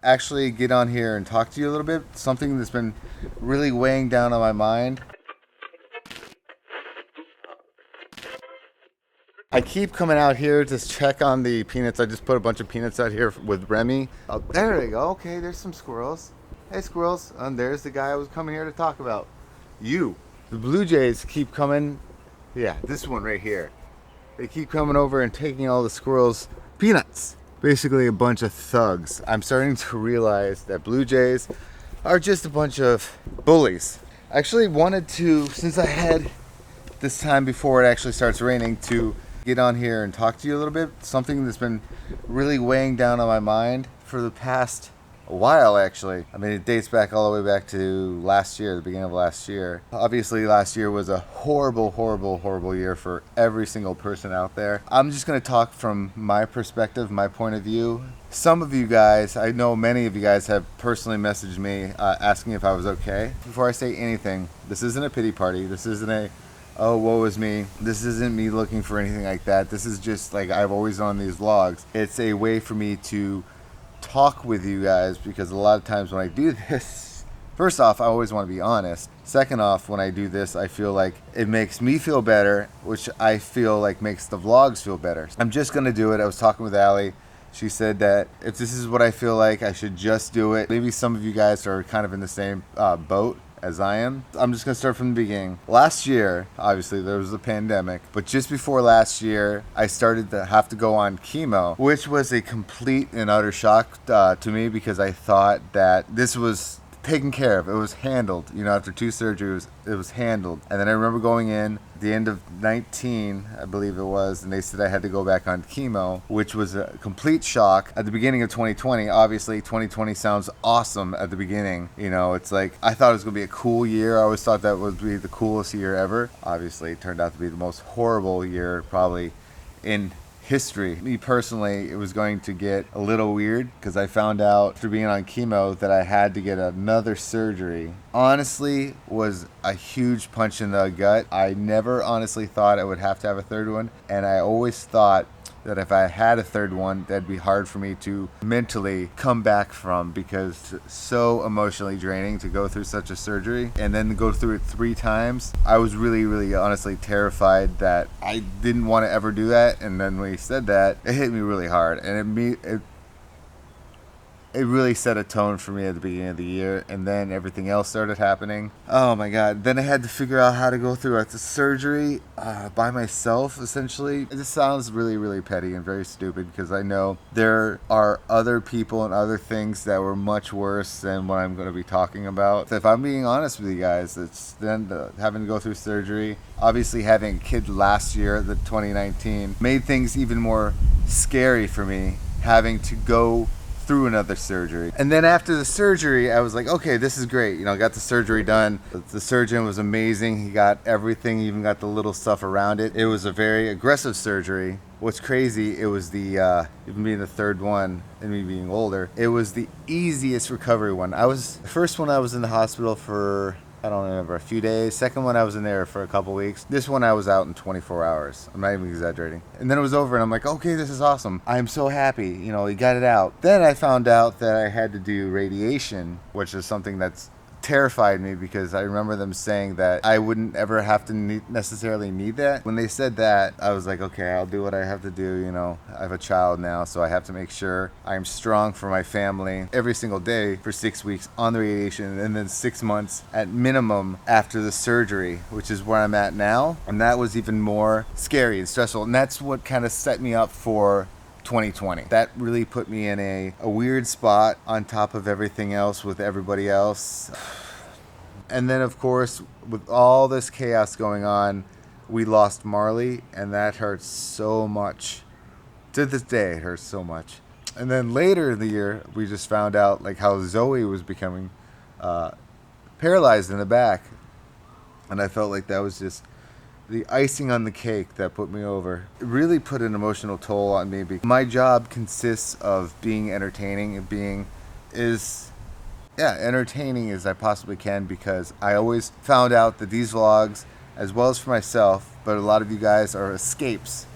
actually get on here and talk to you a little bit. Something that's been really weighing down on my mind. I keep coming out here to check on the peanuts. I just put a bunch of peanuts out here with Remy. Oh, there they go. Okay, there's some squirrels. Hey, squirrels. And there's the guy I was coming here to talk about. You. The Blue Jays keep coming. Yeah, this one right here. They keep coming over and taking all the squirrels' peanuts. Basically a bunch of thugs. I'm starting to realize that Blue Jays are just a bunch of bullies. I actually wanted to, since I had this time before it actually starts raining, to get on here and talk to you a little bit. Something that's been really weighing down on my mind for the past while, actually. I mean, it dates back all the way back to last year, the beginning of last year. Obviously, last year was a horrible year for every single person out there. I'm just going to talk from my perspective, my point of view. Some of you guys, I know many of you guys have personally messaged me asking if I was okay. Before I say anything, this isn't a pity party. This isn't a, oh, woe is me. This isn't me looking for anything like that. This is just like I've always done these vlogs. It's a way for me to talk with you guys, because a lot of times when I do this, first off, I always want to be honest. Second off, when I do this, I feel like it makes me feel better, which I feel like makes the vlogs feel better. I'm just going to do it. I was talking with Allie. She said that if this is what I feel like, I should just do it. Maybe some of you guys are kind of in the same boat as I am. I'm just gonna start from the beginning. Last year, obviously there was a pandemic, but just before last year, I started to have to go on chemo, which was a complete and utter shock to me, because I thought that this was taken care of. It was handled. You know, after 2 surgeries, it was handled. And then I remember going in at the end of 19, I believe it was, and they said I had to go back on chemo, which was a complete shock. At the beginning of 2020, obviously 2020 sounds awesome at the beginning. You know, it's like, I thought it was going to be a cool year. I always thought that would be the coolest year ever. Obviously, it turned out to be the most horrible year probably in history. Me personally, it was going to get a little weird, because I found out after being on chemo that I had to get another surgery. Honestly, was a huge punch in the gut. I never honestly thought I would have to have a third one, and I always thought that if I had a third one, that'd be hard for me to mentally come back from, because it's so emotionally draining to go through such a surgery and then go through it 3 times. I was really honestly terrified that I didn't want to ever do that, and then when he said that, it hit me really hard, and it really set a tone for me at the beginning of the year, and then everything else started happening. Oh my god. Then I had to figure out how to go through the surgery by myself, essentially. This sounds really petty and very stupid, because I know there are other people and other things that were much worse than what I'm going to be talking about. If I'm being honest with you guys, it's then having to go through surgery. Obviously, having a kid last year, the 2019, made things even more scary for me, having to go through another surgery. And then after the surgery, I was like, okay, this is great. You know, I got the surgery done. The surgeon was amazing. He got everything, even got the little stuff around it. It was a very aggressive surgery. What's crazy, it was the, even being the third one and me being older, it was the easiest recovery one. The first one I was in the hospital for, I don't remember, a few days. Second one, I was in there for a couple weeks. This one, I was out in 24 hours. I'm not even exaggerating. And then it was over, and I'm like, okay, this is awesome. I'm so happy, you know, we got it out. Then I found out that I had to do radiation, which is something that's terrified me, because I remember them saying that I wouldn't ever have to necessarily need that. When they said that, I was like, okay, I'll do what I have to do. You know, I have a child now, so I have to make sure I'm strong for my family every single day for 6 weeks on the radiation, and then 6 months at minimum after the surgery, which is where I'm at now. And that was even more scary and stressful, and that's what kind of set me up for 2020. That really put me in a weird spot on top of everything else with everybody else. And then, of course, with all this chaos going on, we lost Marley, and that hurts so much. To this day, it hurts so much. And then later in the year, we just found out like how Zoe was becoming paralyzed in the back. And I felt like that was just the icing on the cake that put me over. It really put an emotional toll on me. My job consists of being entertaining and entertaining as I possibly can, because I always found out that these vlogs, as well as for myself, but a lot of you guys, are escapes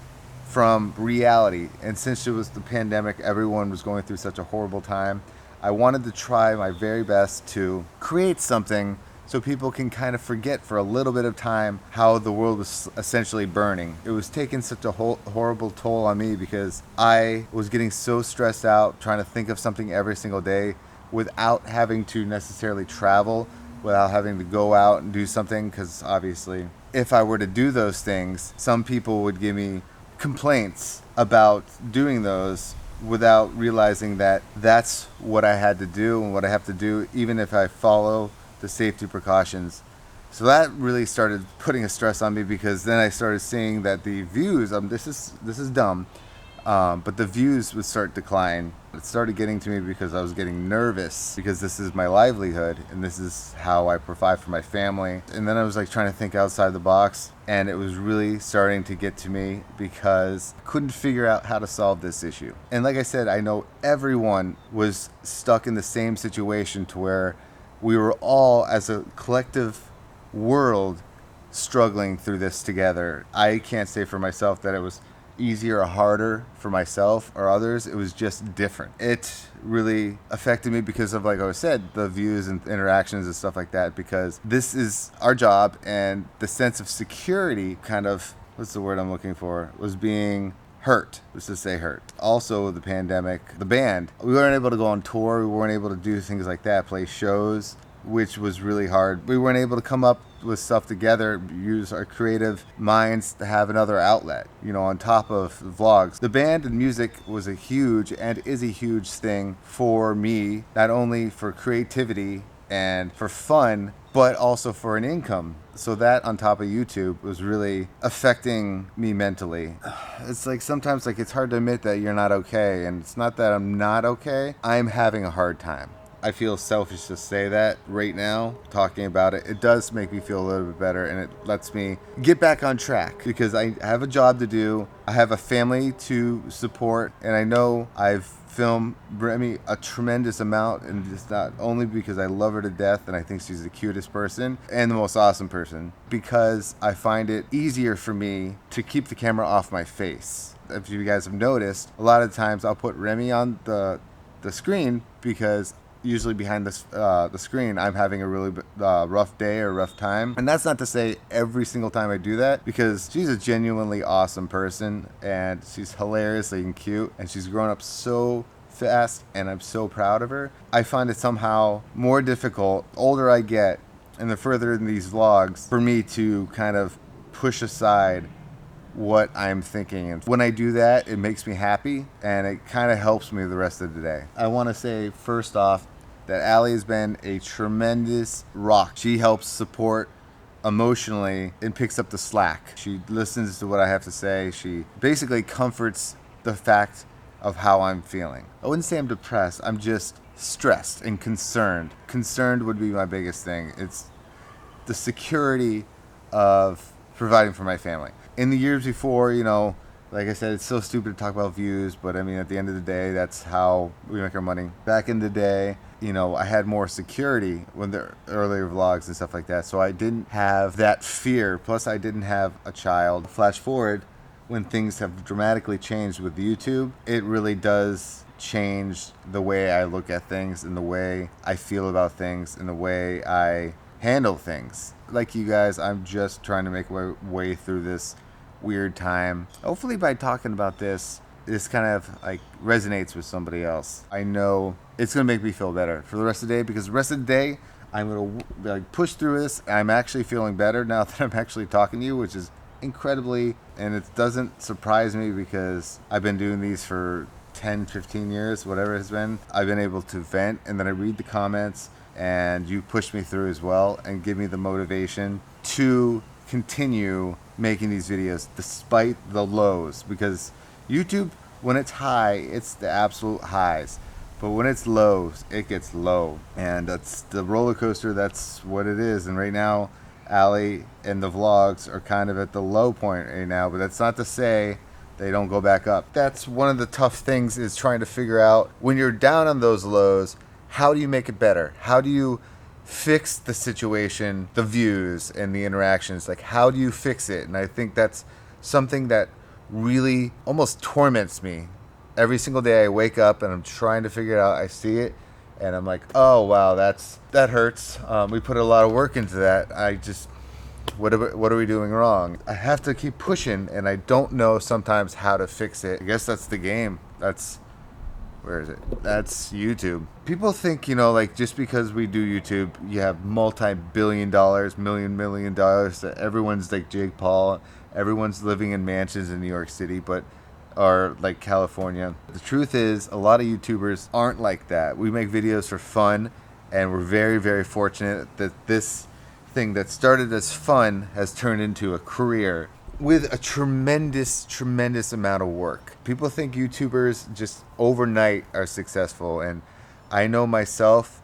from reality. And since it was the pandemic, everyone was going through such a horrible time. I wanted to try my very best to create something so people can kind of forget for a little bit of time how the world was essentially burning. It was taking such a horrible toll on me because I was getting so stressed out trying to think of something every single day without having to necessarily travel, without having to go out and do something, because obviously if I were to do those things, some people would give me complaints about doing those without realizing that that's what I had to do and what I have to do even if I follow the safety precautions. So that really started putting a stress on me, because then I started seeing that the views, this is dumb, but the views would start decline. It started getting to me because I was getting nervous, because this is my livelihood and this is how I provide for my family. And then I was like trying to think outside the box, and it was really starting to get to me because I couldn't figure out how to solve this issue. And like I said, I know everyone was stuck in the same situation, to where we were all, as a collective world, struggling through this together. I can't say for myself that it was easier or harder for myself or others. It was just different. It really affected me because of, like I said, the views and interactions and stuff like that, because this is our job, and the sense of security kind of, what's the word I'm looking for, was being hurt. Let's just say hurt. Also, the pandemic, the band, we weren't able to go on tour. We weren't able to do things like that, play shows, which was really hard. We weren't able to come up with stuff together, use our creative minds to have another outlet, on top of vlogs. The band and music was a huge, and is a huge thing for me, not only for creativity and for fun, but also for an income. So that, on top of YouTube, was really affecting me mentally. It's like sometimes it's hard to admit that you're not okay, and it's not that I'm not okay, I'm having a hard time. I feel selfish to say that right now, talking about it. It does make me feel a little bit better, and it lets me get back on track, because I have a job to do, I have a family to support, and I know I've filmed Remy a tremendous amount, and it's not only because I love her to death and I think she's the cutest person and the most awesome person, because I find it easier for me to keep the camera off my face. If you guys have noticed, a lot of times I'll put Remy on the screen, because usually behind the screen I'm having a really rough day or rough time. And that's not to say every single time I do that, because she's a genuinely awesome person, and she's hilariously and cute, and she's grown up so fast, and I'm so proud of her. I find it somehow more difficult, older I get and the further in these vlogs, for me to kind of push aside what I'm thinking. And when I do that, it makes me happy, and it kind of helps me the rest of the day. I want to say first off that Allie has been a tremendous rock. She helps support emotionally and picks up the slack. She listens to what I have to say. She basically comforts the fact of how I'm feeling. I wouldn't say I'm depressed. I'm just stressed and concerned. Concerned would be my biggest thing. It's the security of providing for my family. In the years before, like I said, it's so stupid to talk about views, but I mean, at the end of the day, that's how we make our money. Back in the day, I had more security when the earlier vlogs and stuff like that, so I didn't have that fear. Plus, I didn't have a child. Flash forward, when things have dramatically changed with YouTube, it really does change the way I look at things, and the way I feel about things, and the way I handle things. Like you guys, I'm just trying to make my way through this weird time. Hopefully by talking about this kind of resonates with somebody else. I know it's gonna make me feel better for the rest of the day, because the rest of the day I'm gonna push through this. I'm actually feeling better now that I'm actually talking to you, which is incredibly, and it doesn't surprise me, because I've been doing these for 10, 15 years, whatever it has been. I've been able to vent, and then I read the comments, and you push me through as well and give me the motivation to continue making these videos despite the lows, because YouTube, when it's high, it's the absolute highs, but when it's lows, it gets low, and that's the roller coaster. That's what it is. And right now, Allie and the vlogs are kind of at the low point right now, but that's not to say they don't go back up. That's one of the tough things, is trying to figure out, when you're down on those lows, how do you make it better? How do you fix the situation, the views and the interactions? How do you fix it? And I think that's something that really almost torments me. Every single day I wake up and I'm trying to figure it out. I see it And I'm like, oh wow, that hurts. We put a lot of work into that. What are we doing wrong? I have to keep pushing, and I don't know sometimes how to fix it. I guess that's the game. Where is it? That's YouTube. People think, like just because we do YouTube, you have multi-billion dollars, million dollars, that everyone's like Jake Paul, everyone's living in mansions in New York City, or like California. The truth is, a lot of YouTubers aren't like that. We make videos for fun, and we're very, very fortunate that this thing that started as fun has turned into a career with a tremendous amount of work. People think YouTubers just overnight are successful, and I know myself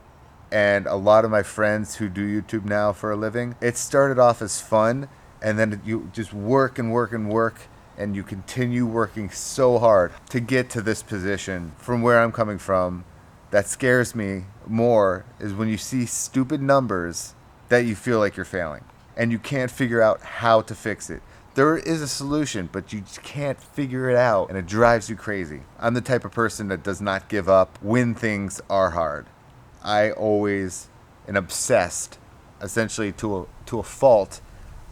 and a lot of my friends who do YouTube now for a living, it started off as fun, and then you just work and work and work, and you continue working so hard to get to this position. From where I'm coming from, that scares me more is when you see stupid numbers that you feel like you're failing and you can't figure out how to fix it. There is a solution, but you just can't figure it out, and it drives you crazy. I'm the type of person that does not give up when things are hard. I always am obsessed, essentially to a fault,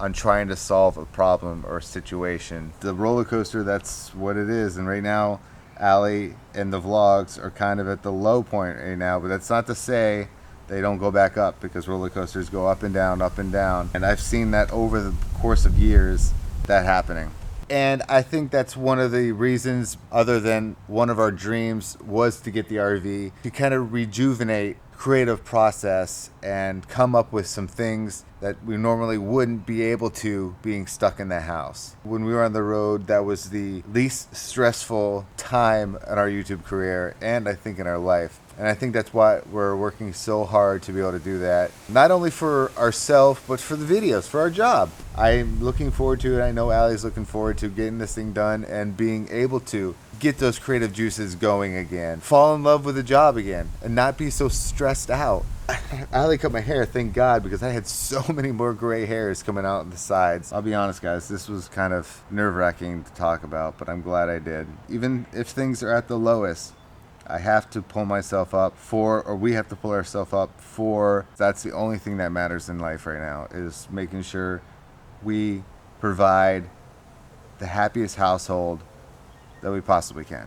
on trying to solve a problem or a situation. The roller coaster, that's what it is. And right now, Allie and the vlogs are kind of at the low point right now, but that's not to say they don't go back up, because roller coasters go up and down, up and down. And I've seen that over the course of years, that happening. And I think that's one of the reasons, other than one of our dreams was to get the RV, to kind of rejuvenate creative process and come up with some things that we normally wouldn't be able to being stuck in the house. When we were on the road, that was the least stressful time in our YouTube career, and I think in our life. And I think that's why we're working so hard to be able to do that. Not only for ourselves, but for the videos, for our job. I'm looking forward to it. I know Allie's looking forward to getting this thing done and being able to get those creative juices going again. Fall in love with the job again and not be so stressed out. Allie cut my hair, thank God, because I had so many more gray hairs coming out on the sides. I'll be honest, guys, this was kind of nerve-wracking to talk about, but I'm glad I did. Even if things are at the lowest, I have to pull myself up or we have to pull ourselves up that's the only thing that matters in life right now, is making sure we provide the happiest household that we possibly can.